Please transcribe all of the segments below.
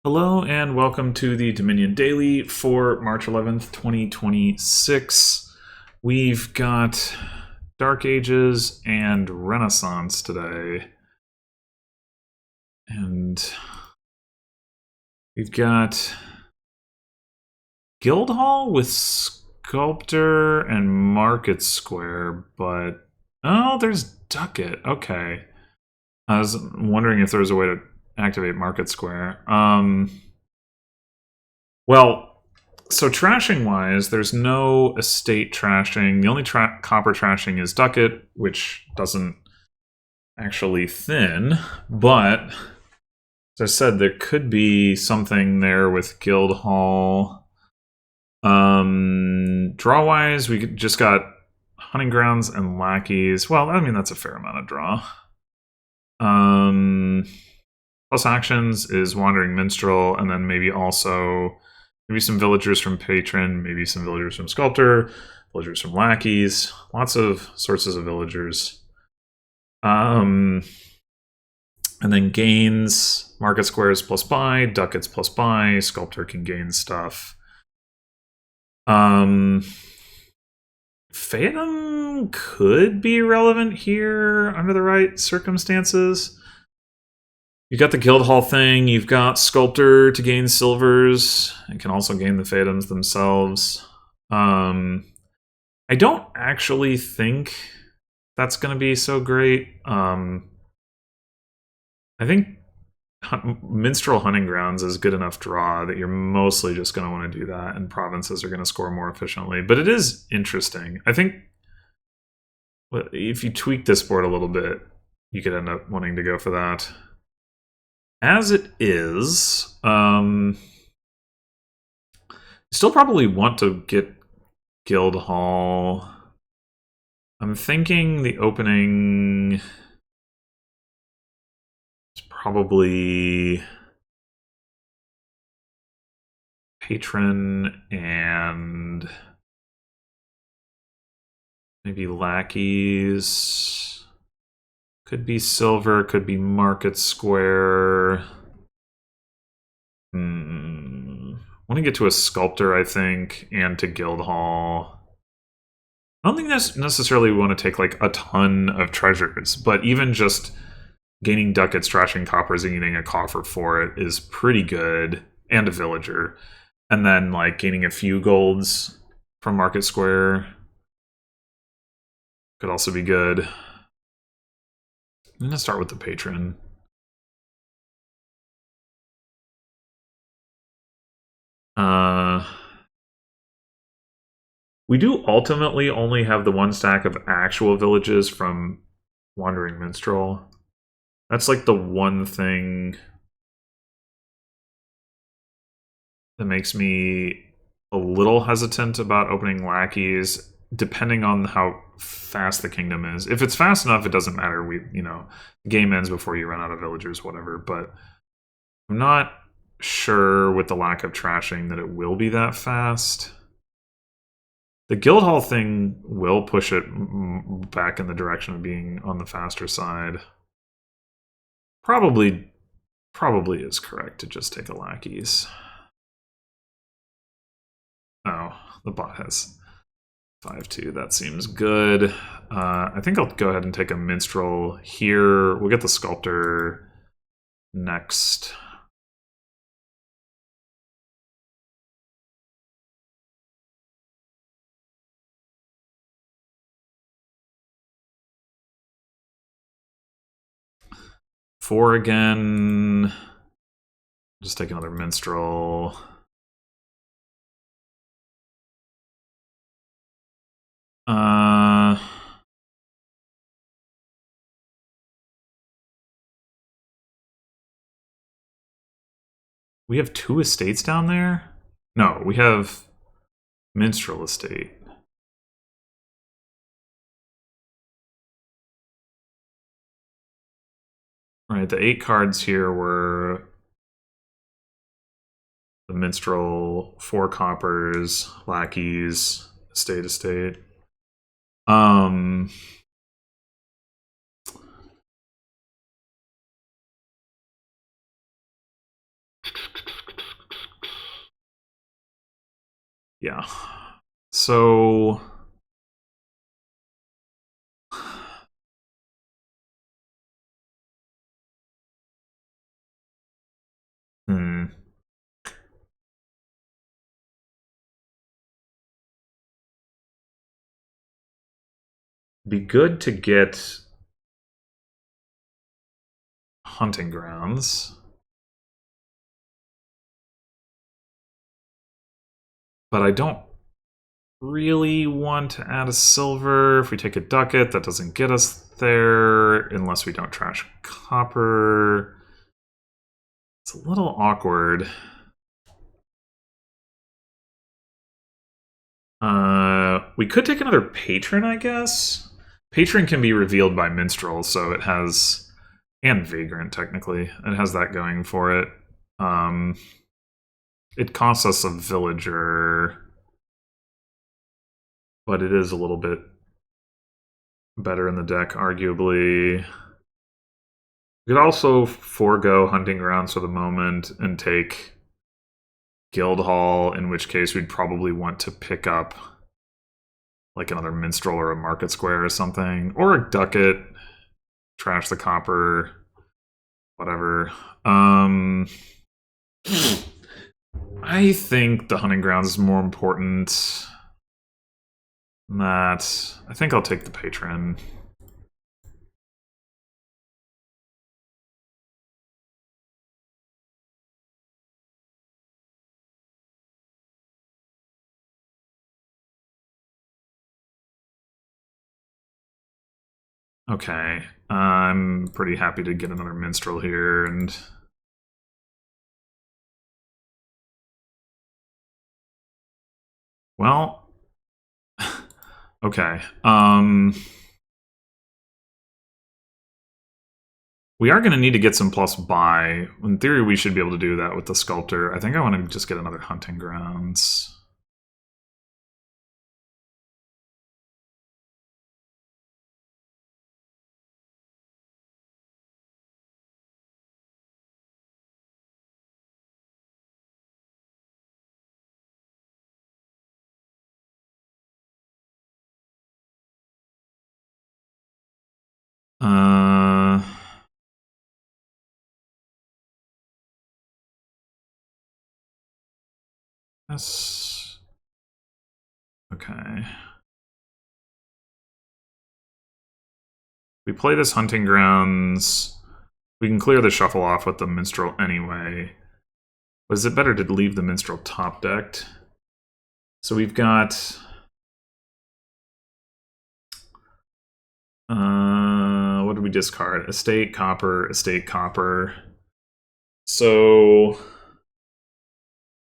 Hello and welcome to the Dominion Daily for March 11th, 2026. We've got Dark Ages and Renaissance today. And we've got Guildhall with Sculptor and Market Square, but oh, there's Ducat. Okay. I was wondering if there was a way to activate Market Square. Well, so trashing wise, there's no estate trashing. The only copper trashing is Ducat, which doesn't actually thin, but as I said, there could be something there with Guildhall. Draw wise, we just got hunting grounds and lackeys. Well, I mean, that's a fair amount of draw. Plus actions is Wandering Minstrel, and then maybe some villagers from Patron, maybe some villagers from Sculptor, villagers from Lackeys, lots of sources of villagers. And then gains, Market Squares plus buy, Ducats plus buy, Sculptor can gain stuff. Phantom could be relevant here under the right circumstances. You've got the Guildhall thing, you've got Sculptor to gain silvers, and can also gain the Phantoms themselves. I don't actually think that's going to be so great. I think Minstrel Hunting Grounds is good enough draw that you're mostly just going to want to do that, and provinces are going to score more efficiently. But it is interesting. I think if you tweak this board a little bit, you could end up wanting to go for that. As it is, you still probably want to get Guildhall. I'm thinking the opening is probably Patron and maybe Lackeys. Could be silver, could be Market Square. Want to get to a Sculptor, I think, and to Guildhall. I don't think that's necessarily we want to take like a ton of treasures, but even just gaining ducats, trashing coppers, and getting a coffer for it is pretty good, and a villager. And then like gaining a few golds from Market Square could also be good. I'm going to start with the Patron. We do ultimately only have the one stack of actual villages from Wandering Minstrel. That's like the one thing that makes me a little hesitant about opening Lackeys, depending on how fast the kingdom is. If it's fast enough, it doesn't matter. The game ends before you run out of villagers, whatever. But I'm not sure with the lack of trashing that it will be that fast. The Guildhall thing will push it back in the direction of being on the faster side. Probably is correct to just take a Lackeys. Oh, the bot has 5-2. That seems good. I think I'll go ahead and take a Minstrel here. We'll get the Sculptor next. Four again. Just take another Minstrel. We have two estates down there? No, we have Minstrel Estate. Right, the 8 cards here were the Minstrel, 4 coppers, Lackeys, estate. Yeah. So hmm. Be good to get hunting grounds, but I don't really want to add a silver. If we take a ducat, that doesn't get us there unless we don't trash copper. It's a little awkward. We could take another patron, I guess. Patron can be revealed by minstrel, so it has, and vagrant technically, it has that going for it. It costs us a villager, but it is a little bit better in the deck, arguably. We could also forego hunting grounds for the moment and take Guildhall, in which case we'd probably want to pick up like another minstrel or a market square or something, or a ducat, trash the copper, whatever. I think the hunting grounds is more important than that. I think I'll take the patron. Okay, I'm pretty happy to get another minstrel here, and well, okay. We are going to need to get some plus buy. In theory, we should be able to do that with the sculptor. I think I want to just get another hunting grounds. Uh, that's okay. We play this hunting grounds. We can clear the shuffle off with the minstrel anyway. But is it better to leave the minstrel top decked? So we've got what did we discard? Estate copper, estate copper. So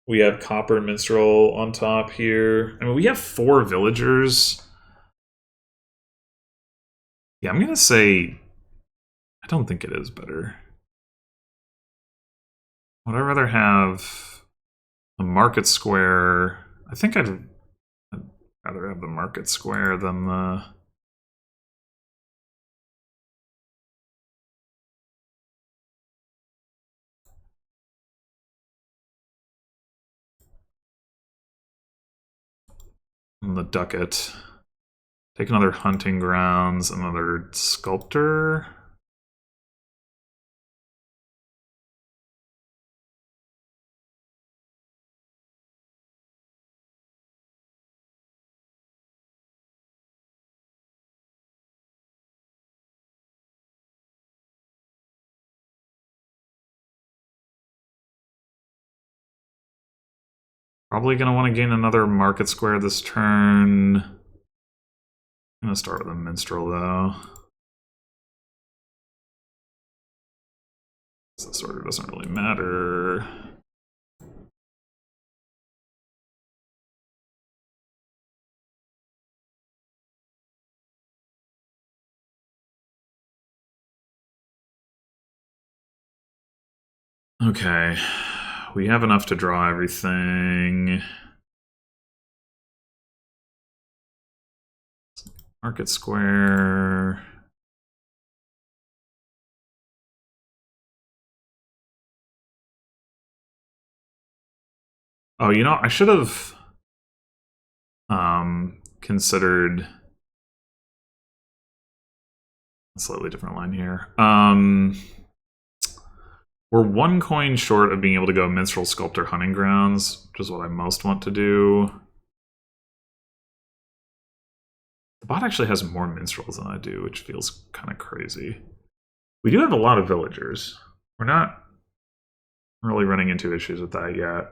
we have copper minstrel on top here. I mean, we have 4 villagers. Yeah, I'm gonna say I don't think it is better. Would I rather have a market square? I think I'd rather have the market square than the ducat. Take another hunting grounds, another sculptor. Probably going to want to gain another market square this turn. I'm going to start with a minstrel, though. This order doesn't really matter. Okay. We have enough to draw everything. Market square. Oh, you know, I should have considered a slightly different line here. We're 1 coin short of being able to go Minstrel Sculptor Hunting Grounds, which is what I most want to do. The bot actually has more minstrels than I do, which feels kind of crazy. We do have a lot of villagers. We're not really running into issues with that yet.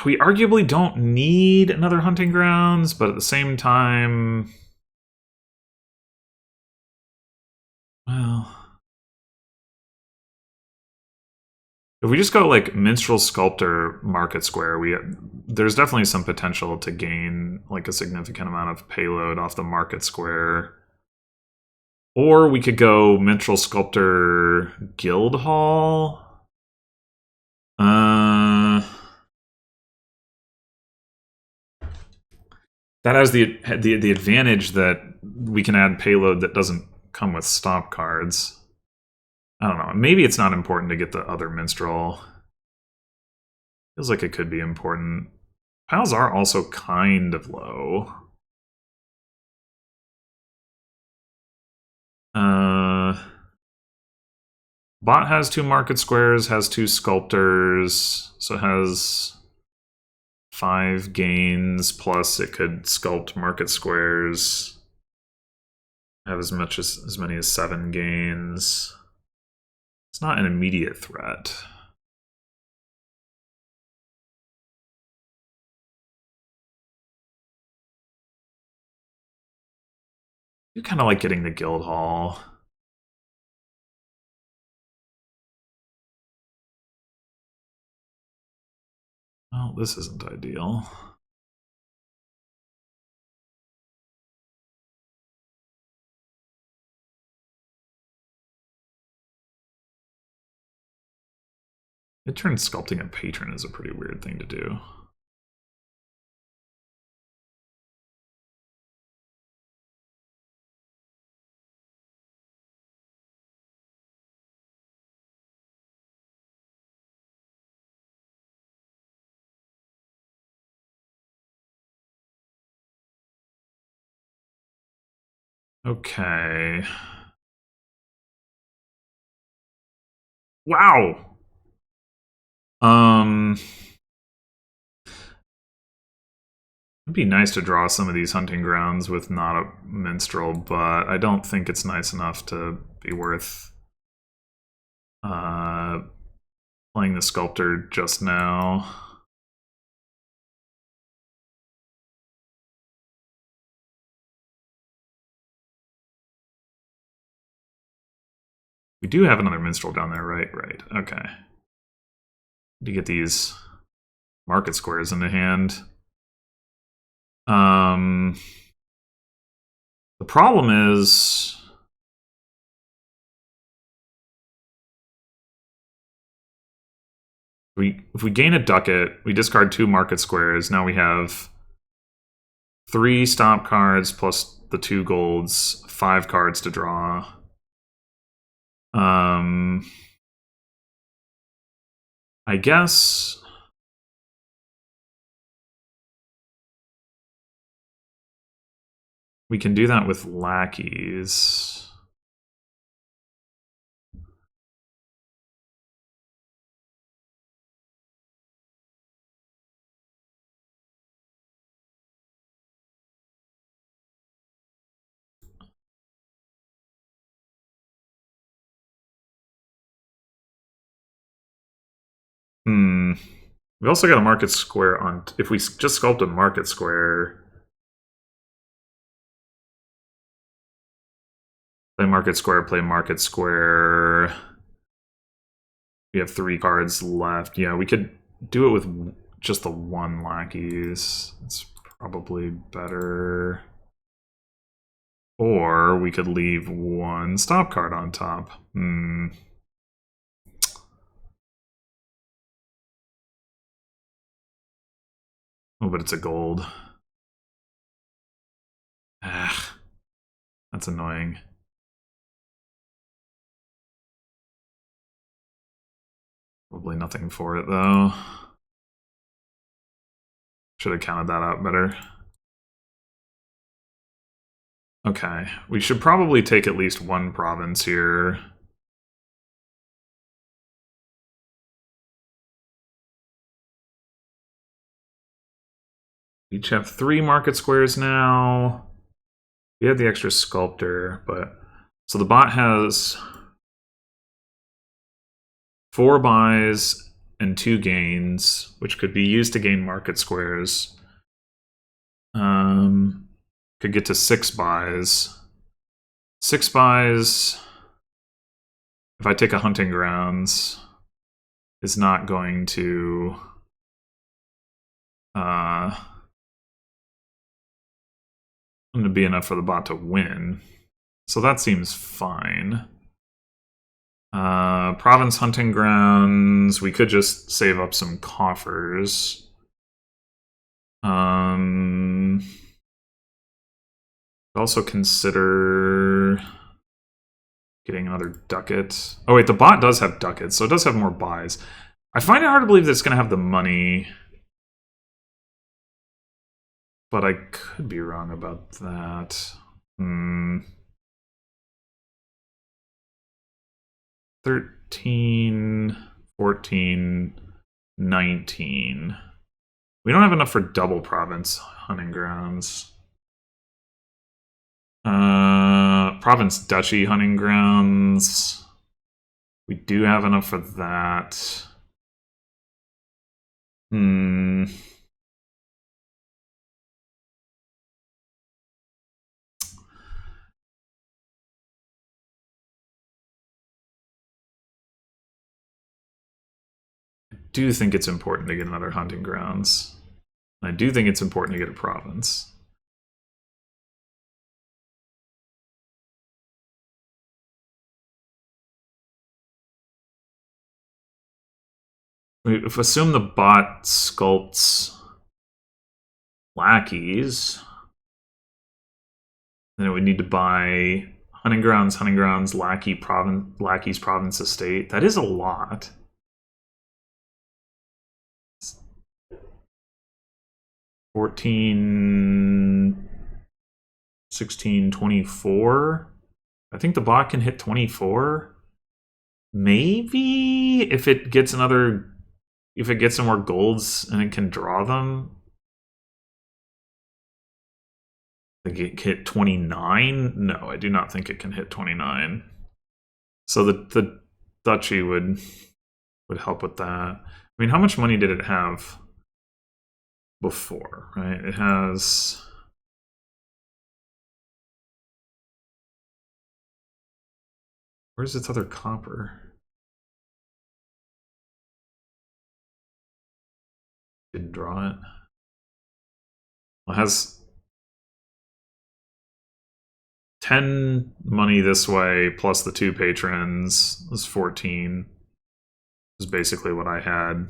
We arguably don't need another hunting grounds, but at the same time, well, if we just go like Minstrel Sculptor Market Square, there's definitely some potential to gain like a significant amount of payload off the Market Square. Or we could go Minstrel Sculptor Guild Hall. That has the advantage that we can add payload that doesn't come with stop cards. I don't know. Maybe it's not important to get the other minstrel. Feels like it could be important. Piles are also kind of low. Bot has 2 market squares, has 2 sculptors, so it has 5 gains, plus it could sculpt market squares. Have as many as 7 gains. It's not an immediate threat. You kind of like getting the guild hall. Well, this isn't ideal. It turns sculpting a patron is a pretty weird thing to do. Okay. Wow. It'd be nice to draw some of these hunting grounds with not a minstrel, but I don't think it's nice enough to be worth playing the sculptor just now. We do have another minstrel down there, right? Right. Okay. To get these market squares into hand. The problem is if we gain a ducat, we discard 2 market squares. Now we have 3 stop cards plus the 2 golds, 5 cards to draw. I guess we can do that with lackeys. We also got a market square on... If we just sculpt a market square... Play market square, play market square... We have 3 cards left. Yeah, we could do it with just the 1 lackeys. It's probably better. Or we could leave 1 stop card on top. Oh, but it's a gold. That's annoying. Probably nothing for it, though. Should have counted that out better. Okay, we should probably take at least one province here. Each have 3 market squares now. We have the extra sculptor, but... So the bot has 4 buys and 2 gains, which could be used to gain market squares. Could get to 6 buys. 6 buys, if I take a hunting grounds, is not going to... going to be enough for the bot to win. So that seems fine. Province hunting grounds, we could just save up some coffers. Also consider getting another ducat. Oh wait, the bot does have ducats, so it does have more buys. I find it hard to believe that it's going to have the money, but I could be wrong about that. 13, 14, 19. We don't have enough for double province hunting grounds. Province duchy hunting grounds. We do have enough for that. I do think it's important to get another hunting grounds. I do think it's important to get a province. If assume the bot sculpts lackeys, then it would need to buy hunting grounds, lackey's province estate. That is a lot. 14, 16, 24. I think the bot can hit 24. Maybe if it gets some more golds and it can draw them. I think it can hit 29? No, I do not think it can hit 29. So the duchy would help with that. I mean, how much money did it have before, right? It has... Where's its other copper? Didn't draw it. Well, it has 10 money this way, plus the 2 patrons is 14. Is basically what I had.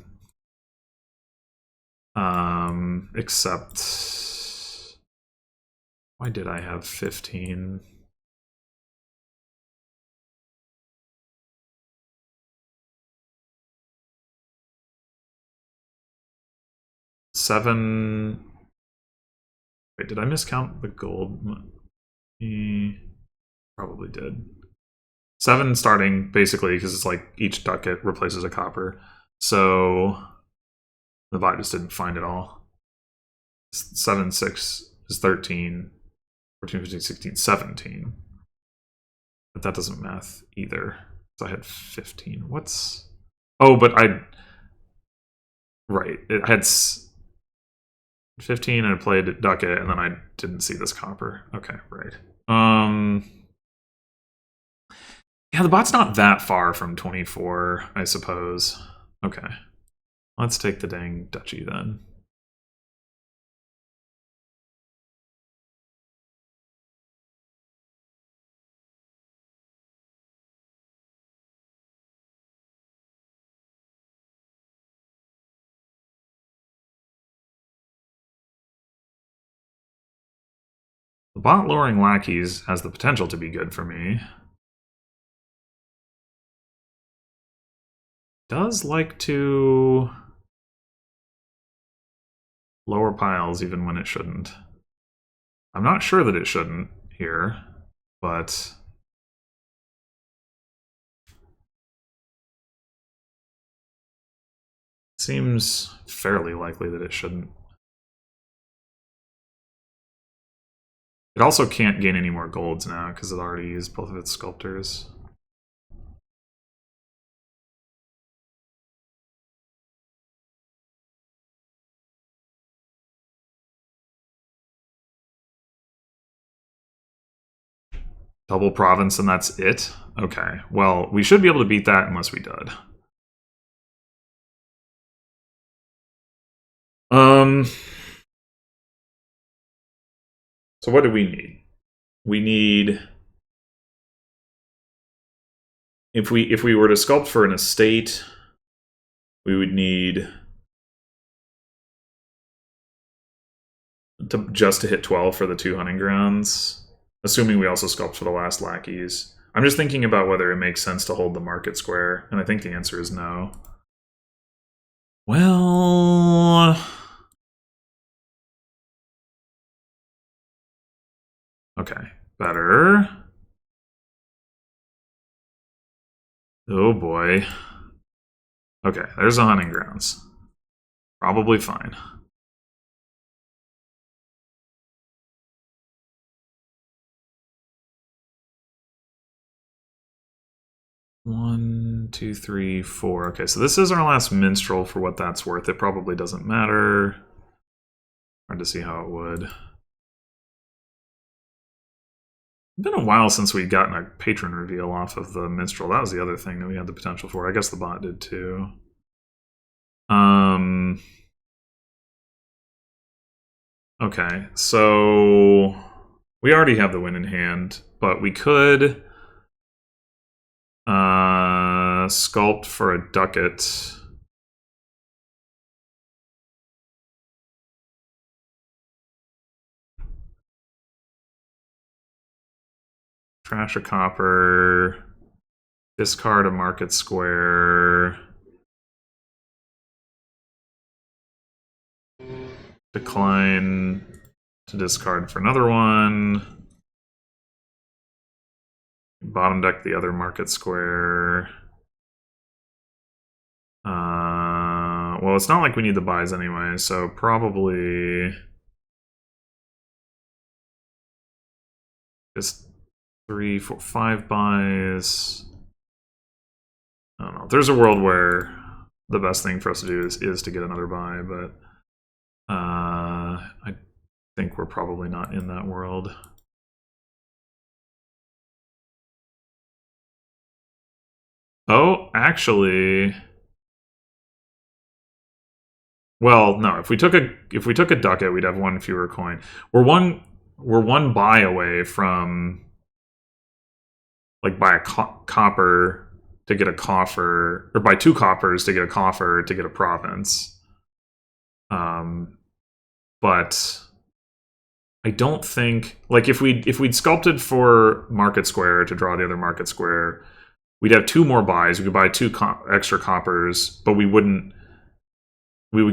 Except... Why did I have 15? Seven... Wait, did I miscount the gold? Probably did. 7 starting, basically, because it's like each ducat replaces a copper. So the bot just didn't find it all. 7, 6 is 13. 14, 15, 16, 17. But that doesn't math either. So I had 15. What's... Oh, but I... Right. It had 15 and I played ducat, and then I didn't see this copper. Okay, right. Yeah, the bot's not that far from 24, I suppose. Okay. Let's take the dang duchy then. The bot lowering lackeys has the potential to be good for me. Does like to lower piles even when it shouldn't. I'm not sure that it shouldn't here, but it seems fairly likely that it shouldn't. It also can't gain any more golds now because it already used both of its sculptors. Double province and that's it? Okay, well, we should be able to beat that unless we dud. So what do we need? We need... If we were to sculpt for an estate, we would need just to hit 12 for the 2 hunting grounds, assuming we also sculpt for the last lackeys. I'm just thinking about whether it makes sense to hold the market square, and I think the answer is no. Well... Okay, better. Oh boy. Okay, there's the hunting grounds. Probably fine. One, two, three, four. Okay, so this is our last minstrel for what that's worth. It probably doesn't matter. Hard to see how it would. It's been a while since we'd gotten a patron reveal off of the minstrel. That was the other thing that we had the potential for. I guess the bot did too. Okay, so we already have the win in hand, but we could sculpt for a ducat. Trash a copper, discard a market square, decline to discard for another one, bottom deck the other market square. Well, it's not like we need the buys anyway, so probably just 3, 4, 5 buys. I don't know. There's a world where the best thing for us to do is to get another buy, but I think we're probably not in that world. Oh, actually, well, no. If we took a ducat, we'd have one fewer coin. We're one buy away from like buy a copper to get a coffer, or buy 2 coppers to get a coffer to get a province. But I don't think, like, if we'd sculpted for market square to draw the other market square, we'd have 2 more buys. We could buy 2 extra coppers, but we would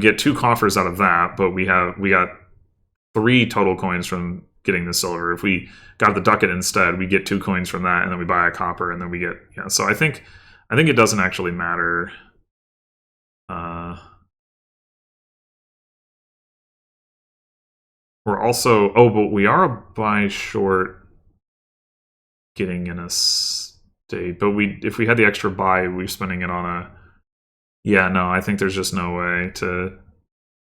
get 2 coffers out of that, but we got 3 total coins from getting the silver. If we got the ducat instead, we get 2 coins from that, and then we buy a copper, and then we get, yeah. So I think it doesn't actually matter. We're also, but we are a buy short getting in a state. But if we had the extra buy, we're spending it on a. Yeah, no, I think there's just no way to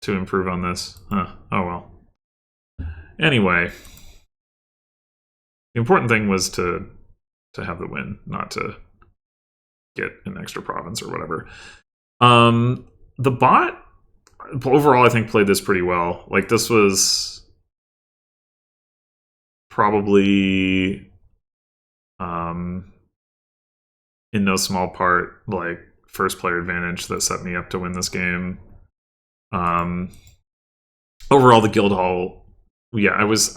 improve on this. Huh. Oh well. Anyway, the important thing was to have the win, not to get an extra province or whatever. The bot overall, I think, played this pretty well. Like, this was probably in no small part like first player advantage that set me up to win this game. Overall, the guild hall, yeah, I was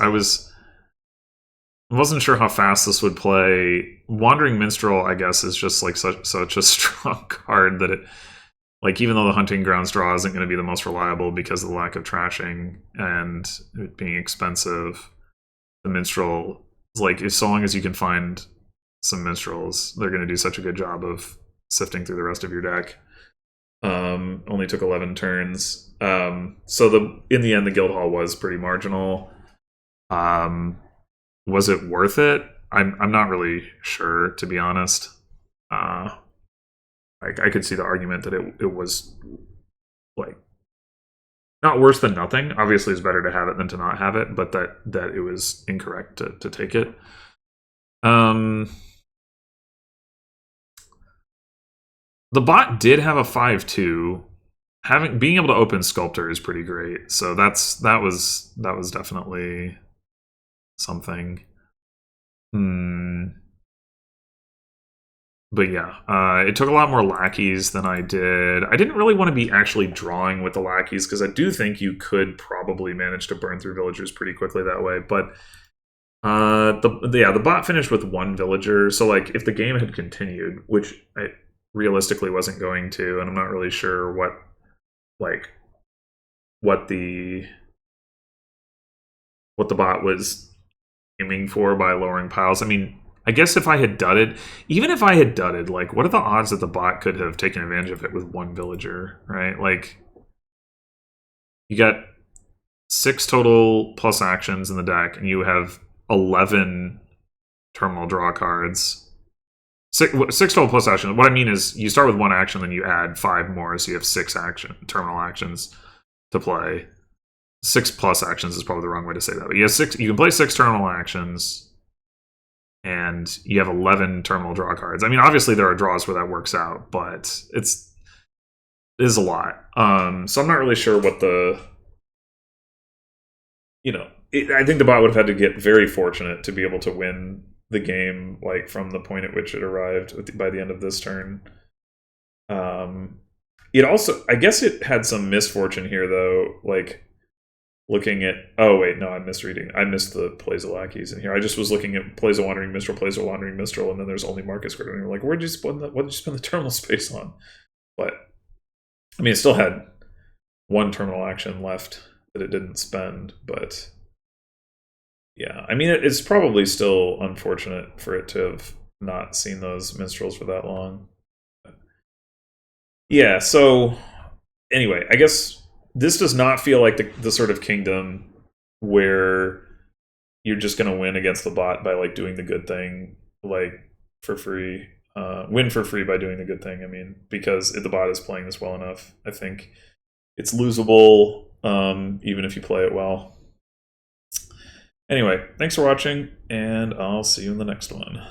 wasn't sure how fast this would play. Wandering Minstrel, I guess, is just like such a strong card that it, like, even though the Hunting Grounds draw isn't going to be the most reliable because of the lack of trashing and it being expensive, the Minstrel is like, if so long as you can find some Minstrels, they're going to do such a good job of sifting through the rest of your deck. Only took 11 turns. So in the end, the Guildhall was pretty marginal. Was it worth it? I'm not really sure, to be honest. I could see the argument that it was like not worse than nothing. Obviously, it's better to have it than to not have it, but that it was incorrect to take it. The bot did have a 5/2. Being able to open Sculptor is pretty great. So that was definitely something. But yeah, it took a lot more lackeys than I did. I didn't really want to be actually drawing with the lackeys because I do think you could probably manage to burn through villagers pretty quickly that way. But the bot finished with 1 villager. So like if the game had continued, which I realistically wasn't going to, and I'm not really sure what the bot was aiming for by lowering piles. I mean, I guess if I had dudded, even if I had dudded, like, what are the odds that the bot could have taken advantage of it with 1 villager, right? Like, you got 6 total plus actions in the deck, and you have 11 terminal draw cards. 6 total plus actions. What I mean is, you start with 1 action, then you add 5 more, so you have 6 terminal actions to play. 6 plus actions is probably the wrong way to say that. But you have 6. You can play 6 terminal actions, and you have 11 terminal draw cards. I mean, obviously there are draws where that works out, but it is a lot. So I'm not really sure what the, I think the bot would have had to get very fortunate to be able to win the game, like from the point at which it arrived by the end of this turn. It also, I guess it had some misfortune here though, like looking at, oh wait, no, I'm misreading. I missed the plays of lackeys in here. I just was looking at plays of Wandering Minstrel, and then there's only Marcus Grid, and you're like, what did you spend the terminal space on? But I mean, it still had 1 terminal action left that it didn't spend, but yeah, I mean, it's probably still unfortunate for it to have not seen those minstrels for that long. Yeah, so anyway, I guess this does not feel like the sort of kingdom where you're just going to win against the bot by like doing the good thing, like for free. Win for free by doing the good thing, I mean, because if the bot is playing this well enough, I think it's losable, even if you play it well. Anyway, thanks for watching, and I'll see you in the next one.